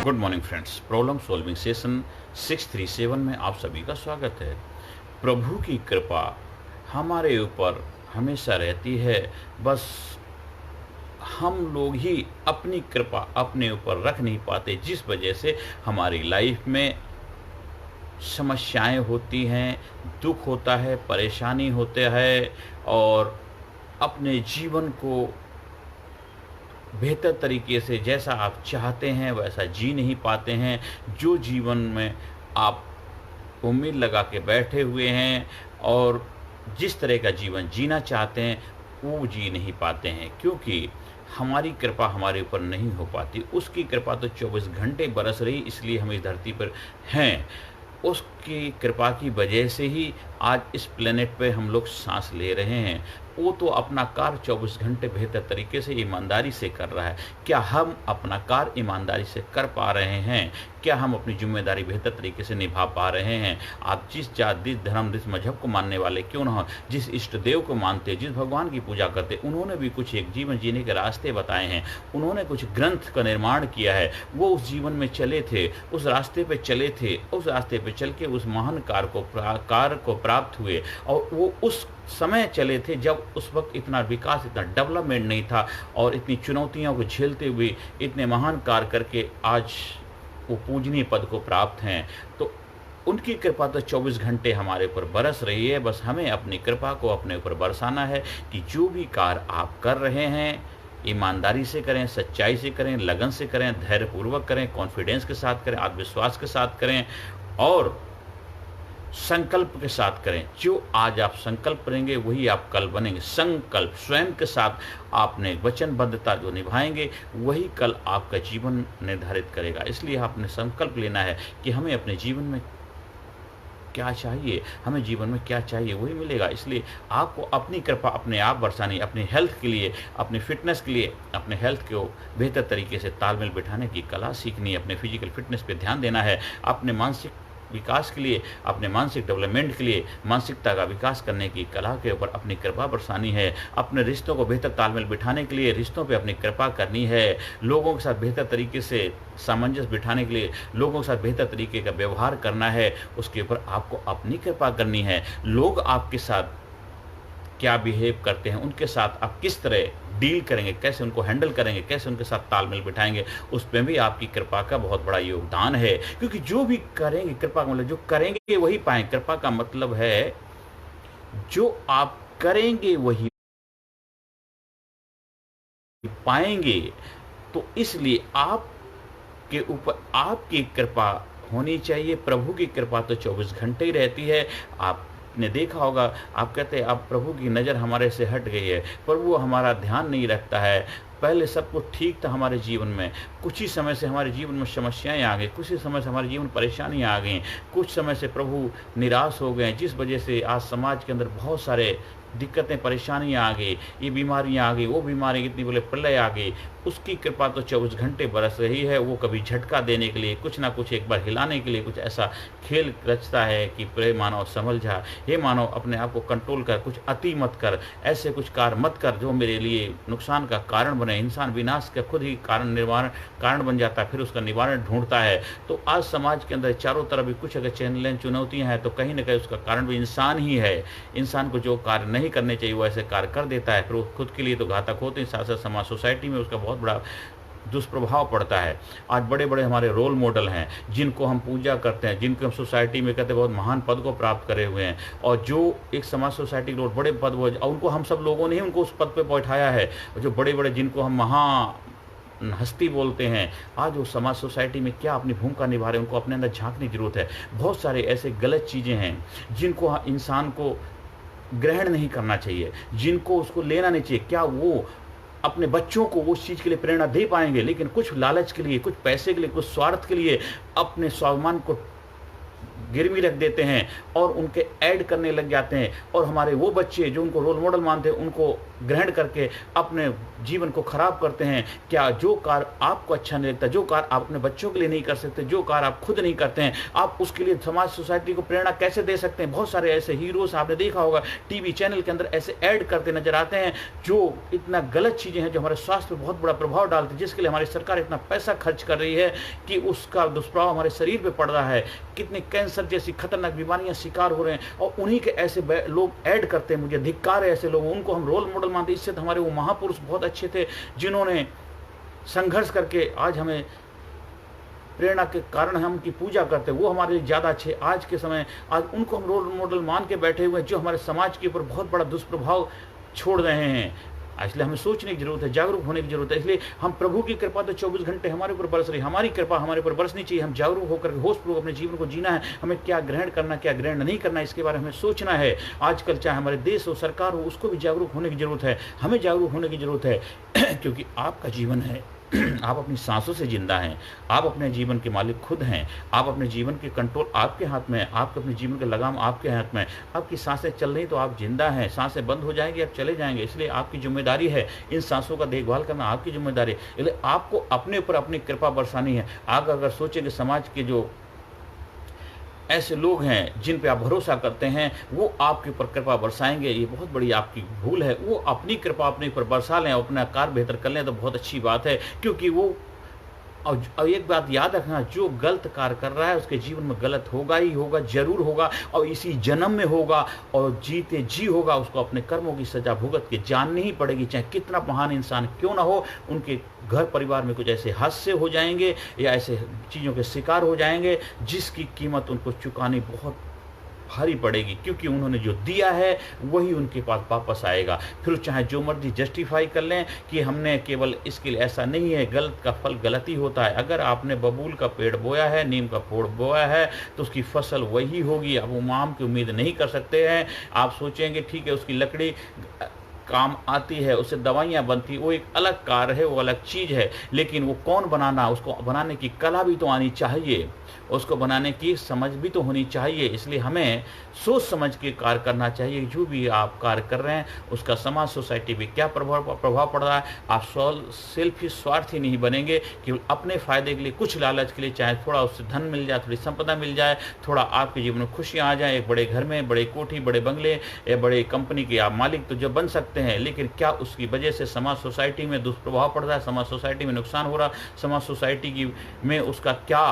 Good morning friends, problem solving session 637 में आप सभी का स्वागत है। प्रभु की कृपा हमारे ऊपर हमेशा रहती है, बस हम लोग ही अपनी कृपा अपने ऊपर रख नहीं पाते, जिस वजह से हमारी लाइफ में समस्याएं होती हैं, दुख होता है, परेशानी होता है और अपने जीवन को बेहतर तरीके से जैसा आप चाहते हैं वैसा जी नहीं पाते हैं। जो जीवन में आप उम्मीद लगा के बैठे हुए हैं और जिस तरह का जीवन जीना चाहते हैं वो जी नहीं पाते हैं, क्योंकि हमारी कृपा हमारे ऊपर नहीं हो पाती। उसकी कृपा तो 24 घंटे बरस रही, इसलिए हम इस धरती पर हैं। उसकी कृपा की वजह से ही आज इस प्लेनेट पे हम लोग सांस ले रहे हैं। वो तो अपना कार्य 24 घंटे बेहतर तरीके से ईमानदारी से कर रहा है। क्या हम अपना कार्य ईमानदारी से कर पा रहे हैं? क्या हम अपनी जिम्मेदारी बेहतर तरीके से निभा पा रहे हैं? आप जिस जात, जिस धर्म, जिस मजहब को मानने वाले क्यों ना हो, जिस इष्ट देव को मानते, जिस भगवान की पूजा करते, उन्होंने भी कुछ एक जीवन जीने के रास्ते बताए हैं। उन्होंने कुछ ग्रंथ का निर्माण किया है। वो उस जीवन में चले थे, उस रास्ते पे चले थे, उस रास्ते पे चल के उस महान कार्य को प्राप्त हुए। और वो उस समय चले थे जब उस वक्त इतना विकास, इतना डेवलपमेंट नहीं था, और इतनी चुनौतियों को झेलते हुए इतने महान कार्य करके आज वो पूजनीय पद को प्राप्त हैं। तो उनकी कृपा तो 24 घंटे हमारे ऊपर बरस रही है। बस हमें अपनी कृपा को अपने ऊपर बरसाना है कि जो भी कार्य आप कर रहे हैं ईमानदारी से करें, सच्चाई से करें, लगन से करें, धैर्यपूर्वक करें, कॉन्फिडेंस के साथ करें, आत्मविश्वास के साथ करें और संकल्प के साथ करें। जो आज आप संकल्प करेंगे वही आप कल बनेंगे। संकल्प स्वयं के साथ आपने वचनबद्धता जो निभाएंगे वही कल आपका जीवन निर्धारित करेगा। इसलिए आपने संकल्प लेना है कि हमें अपने जीवन में क्या चाहिए, हमें जीवन में क्या चाहिए वही मिलेगा। इसलिए आपको अपनी कृपा अपने आप बरसानी, अपनी हेल्थ के लिए, अपनी फिटनेस के लिए, अपने हेल्थ को बेहतर तरीके से तालमेल बिठाने की कला सीखनी है। अपने फिजिकल फिटनेस पे ध्यान देना है। अपने मानसिक विकास के लिए, अपने मानसिक डेवलपमेंट के लिए, मानसिकता का विकास करने की कला के ऊपर अपनी कृपा बरसानी है। अपने रिश्तों को बेहतर तालमेल बिठाने के लिए रिश्तों पे अपनी कृपा करनी है। लोगों के साथ बेहतर तरीके से सामंजस्य बिठाने के लिए लोगों के साथ बेहतर तरीके का व्यवहार करना है। उसके ऊपर आपको अपनी कृपा करनी है। लोग आपके साथ क्या बिहेव करते हैं, उनके साथ आप किस तरह डील करेंगे, कैसे उनको हैंडल करेंगे, कैसे उनके साथ तालमेल बिठाएंगे, उसमें भी आपकी कृपा का बहुत बड़ा योगदान है। क्योंकि जो भी करेंगे, कृपा का मतलब जो करेंगे वही पाएंगे। कृपा का मतलब है जो आप करेंगे वही पाएंगे। तो इसलिए आपके ऊपर आपकी कृपा होनी चाहिए। प्रभु की कृपा तो 24 घंटे ही रहती है। आपने देखा होगा, आप कहते हैं अब प्रभु की नज़र हमारे से हट गई है, पर वो हमारा ध्यान नहीं रखता है। पहले सब कुछ ठीक था हमारे जीवन में, कुछ ही समय से हमारे जीवन में समस्याएं आ गई, कुछ ही समय से हमारे जीवन में परेशानियां आ गई, कुछ समय से प्रभु निराश हो गए, जिस वजह से आज समाज के अंदर बहुत सारे दिक्कतें, परेशानियां आ गई, ये बीमारियां आ गई, वो बीमारी, इतनी बोले प्रलय आ गई। उसकी कृपा तो 24 घंटे बरस रही है। वो कभी झटका देने के लिए, कुछ ना कुछ एक बार हिलाने के लिए कुछ ऐसा खेल रचता है कि प्रे मानव संभल जा, हे मानव अपने आप को कंट्रोल कर, कुछ अति मत कर, ऐसे कुछ कार्य मत कर जो मेरे लिए नुकसान का कारण बने। इंसान विनाश का खुद ही कारण बन जाता है, फिर उसका निवारण ढूंढता है। तो आज समाज के अंदर चारों तरफ भी कुछ अगर चुनौतियाँ हैं तो कहीं ना कहीं उसका कारण भी इंसान ही है। इंसान को जो कार्य नहीं करने चाहिए वो ऐसे कार्य कर देता है, फिर वो खुद के लिए तो घातक होते हैं, साथ साथ समाज, सोसाइटी में उसका बहुत बड़ा दुष्प्रभाव पड़ता है। आज बड़े बड़े हमारे रोल मॉडल हैं जिनको हम पूजा करते हैं, जिनको हम सोसाइटी में कहते हैं बहुत महान पद को प्राप्त करे हुए हैं, और जो एक समाज सोसाइटी के बड़े पद, और उनको हम सब लोगों ने ही उनको उस पद पे बैठाया है। जो बड़े बड़े जिनको हम हस्ती बोलते हैं, आज वो समाज सोसाइटी में क्या अपनी भूमिका निभा रहे हैं, उनको अपने अंदर झांकने की जरूरत है। बहुत सारे ऐसे गलत चीज़ें हैं जिनको इंसान को ग्रहण नहीं करना चाहिए, जिनको उसको लेना नहीं चाहिए। क्या वो अपने बच्चों को उस चीज़ के लिए प्रेरणा दे पाएंगे? लेकिन कुछ लालच के लिए, कुछ पैसे के लिए, कुछ स्वार्थ के लिए अपने स्वाभिमान को गिरवी रख देते हैं और उनके ऐड करने लग जाते हैं, और हमारे वो बच्चे जो उनको रोल मॉडल मानते हैं उनको ग्रहण करके अपने जीवन को खराब करते हैं। क्या जो कार्य आपको अच्छा नहीं लगता, जो कार्य आप अपने बच्चों के लिए नहीं कर सकते, जो कार्य आप खुद नहीं करते हैं, आप उसके लिए समाज सोसाइटी को प्रेरणा कैसे दे सकते हैं? बहुत सारे ऐसे हीरोज आपने देखा होगा टीवी चैनल के अंदर ऐसे ऐड करते नजर आते हैं जो इतना गलत चीजें हैं, जो हमारे स्वास्थ्य पर बहुत बड़ा प्रभाव डालती है, जिसके लिए हमारी सरकार इतना पैसा खर्च कर रही है कि उसका दुष्प्रभाव हमारे शरीर पे पड़ रहा है। कितने कैंसर जैसी खतरनाक बीमारियां शिकार हो रहे हैं, और उन्हीं के ऐसे लोग ऐड करते हैं। मुझे धिक्कार है ऐसे लोगों, उनको हम रोल मॉडल मानते। इससे तो हमारे वो महापुरुष बहुत अच्छे थे जिन्होंने संघर्ष करके आज हमें प्रेरणा के कारण हम की पूजा करते हैं, वो हमारे लिए ज़्यादा अच्छे। आज के समय आज उनको हम रोल मॉडल मान के बैठे हुए हैं जो हमारे समाज के ऊपर बहुत बड़ा दुष्प्रभाव छोड़ रहे हैं। इसलिए हमें सोचने की जरूरत है, जागरूक होने की जरूरत है। इसलिए हम प्रभु की कृपा तो 24 घंटे हमारे ऊपर बरस रही, हमारी कृपा हमारे ऊपर बरसनी चाहिए। हम जागरूक होकर होशपूर्वक अपने जीवन को जीना है। हमें क्या ग्रहण करना, क्या ग्रहण नहीं करना, इसके बारे में हमें सोचना है। आजकल चाहे हमारे देश हो, सरकार हो, उसको भी जागरूक होने की जरूरत है। हमें जागरूक होने की जरूरत है क्योंकि आपका जीवन है, आप अपनी सांसों से जिंदा हैं, आप अपने जीवन के मालिक खुद हैं, आप अपने जीवन के कंट्रोल आपके हाथ में है, आपके अपने जीवन के लगाम आपके हाथ में है। आपकी सांसें चल रही तो आप जिंदा हैं, सांसें बंद हो जाएंगी आप चले जाएंगे। इसलिए आपकी जिम्मेदारी है इन सांसों का देखभाल करना, आपकी जिम्मेदारी है। इसलिए आपको अपने ऊपर अपनी कृपा बरसानी है। आप अगर सोचेंगे समाज के जो ऐसे लोग हैं जिन पे आप भरोसा करते हैं वो आपके ऊपर कृपा बरसाएंगे, ये बहुत बड़ी आपकी भूल है। वो अपनी कृपा अपने ऊपर बरसा लें, अपना कार्य बेहतर कर लें तो बहुत अच्छी बात है। क्योंकि वो और एक बात याद रखना, जो गलत कार्य कर रहा है उसके जीवन में गलत होगा ही होगा, जरूर होगा, और इसी जन्म में होगा, और जीते जी होगा। उसको अपने कर्मों की सजा भुगत के जाननी ही पड़ेगी, चाहे कितना महान इंसान क्यों ना हो। उनके घर परिवार में कुछ ऐसे हादसे हो जाएंगे या ऐसे चीज़ों के शिकार हो जाएंगे जिसकी कीमत उनको चुकानी बहुत भारी पड़ेगी, क्योंकि उन्होंने जो दिया है वही उनके पास वापस आएगा। फिर चाहे जो मर्जी जस्टिफाई कर लें कि हमने केवल इसके लिए, ऐसा नहीं है। गलत का फल गलत ही होता है। अगर आपने बबूल का पेड़ बोया है, नीम का पेड़ बोया है, तो उसकी फसल वही होगी। अब वो आम की उम्मीद नहीं कर सकते हैं। आप सोचेंगे ठीक है उसकी लकड़ी काम आती है, उससे दवाइयाँ बनती, वो एक अलग कार्य है, वो अलग चीज़ है। लेकिन वो कौन बनाना, उसको बनाने की कला भी तो आनी चाहिए, उसको बनाने की समझ भी तो होनी चाहिए। इसलिए हमें सोच समझ के कार्य करना चाहिए। जो भी आप कार्य कर रहे हैं उसका समाज सोसाइटी पे क्या प्रभाव पड़ रहा है। आप सेल्फी स्वार्थी नहीं बनेंगे, केवल अपने फायदे के लिए, कुछ लालच के लिए, चाहे थोड़ा उससे धन मिल जाए, थोड़ी संपदा मिल जाए, थोड़ा आपके जीवन में खुशियाँ आ जाए, एक बड़े घर में बड़े कोठी, बड़े बंगले या बड़े कंपनी के आप मालिक तो जब बन सकते हैं, लेकिन क्या उसकी वजह से समाज सोसाइटी में दुष्प्रभाव पड़ रहा है, समाज सोसाइटी में नुकसान हो रहा है, समाज सोसाइटी में उसका क्या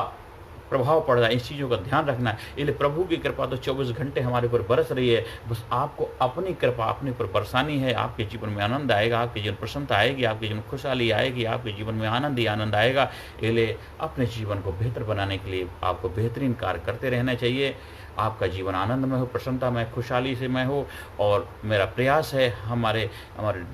प्रभाव पड़ रहा है, इस चीज़ों का ध्यान रखना है। इसलिए प्रभु की कृपा तो 24 घंटे हमारे ऊपर बरस रही है। बस आपको अपनी कृपा अपने ऊपर बरसानी है। आपके जीवन में आनंद आएगा, आपके जीवन प्रसन्नता आएगी, आपके जीवन खुशहाली आएगी, आपके जीवन में आनंद ही आनंद आएगा। इसलिए अपने जीवन को बेहतर बनाने के लिए आपको बेहतरीन कार्य करते रहना चाहिए। आपका जीवन आनंदमय हो, प्रसन्नतामय, खुशहाली से मैं हो। और मेरा प्रयास है हमारे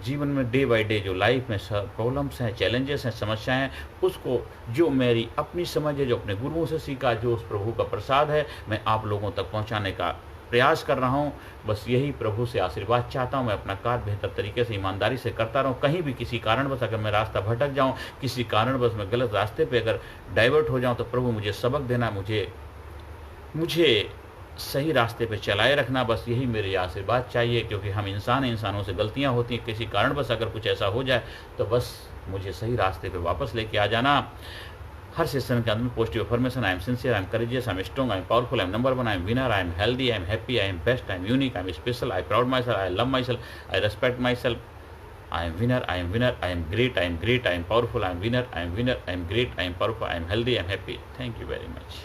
जीवन में डे बाय डे जो लाइफ में प्रॉब्लम्स हैं, चैलेंजेस हैं, समस्याएं हैं, उसको जो मेरी अपनी समझ है, जो अपने गुरुओं से सीखा, जो उस प्रभु का प्रसाद है, मैं आप लोगों तक पहुंचाने का प्रयास कर रहा हूं। बस यही प्रभु से आशीर्वाद चाहता हूं। मैं अपना कार्य बेहतर तरीके से ईमानदारी से करता रहूं। कहीं भी किसी कारणवश अगर मैं रास्ता भटक जाऊं, किसी कारणवश मैं गलत रास्ते पे अगर डाइवर्ट हो जाऊं, तो प्रभु मुझे सबक देना, मुझे सही रास्ते पे चलाए रखना। बस यही मेरे आशीर्वाद चाहिए, क्योंकि हम इंसान हैं, इंसानों से गलतियां होती हैं। किसी कारणवश अगर कुछ ऐसा हो जाए तो बस मुझे सही रास्ते पे वापस लेके आ जाना। हर सेशन के अंदर में positive affirmation, I am sincere, I am courageous, I am strong, I am powerful, I am number 1, I am winner, I am healthy, I am happy, I am best, I am unique, I am special, I proud my self, I love my self, I respect my self, I am winner, I am winner, I am great, I am great, I am powerful, I am winner, I am winner, I am great, I am powerful, I am healthy, I am happy. Thank you very much.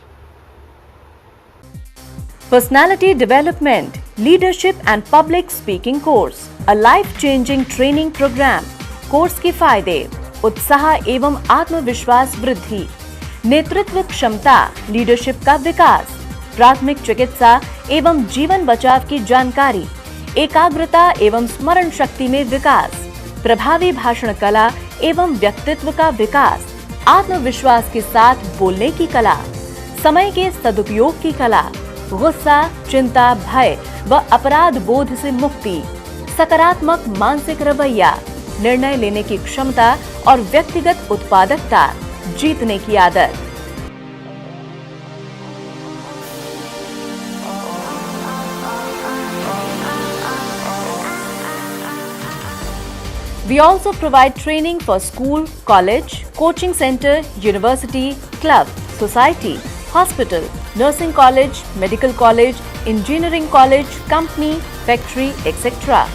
Personality Development, Leadership and Public Speaking Course, a life-changing training program. Course के फायदे: उत्साह एवं आत्मविश्वास वृद्धि, नेतृत्व क्षमता, leadership का विकास, प्राथमिक चिकित्सा एवं जीवन बचाव की जानकारी, एकाग्रता एवं स्मरण शक्ति में विकास, प्रभावी भाषण कला एवं व्यक्तित्व का विकास, आत्मविश्वास के साथ बोलने की कला, समय के सदुपयोग की कला, गुस्सा, चिंता, भय व अपराध बोध से मुक्ति, सकारात्मक मानसिक रवैया, निर्णय लेने की क्षमता और व्यक्तिगत उत्पादकता, जीतने की आदत। We also provide training for school, college, coaching center, university, club, society, hospital, nursing college, medical college, engineering college, company, factory, etc.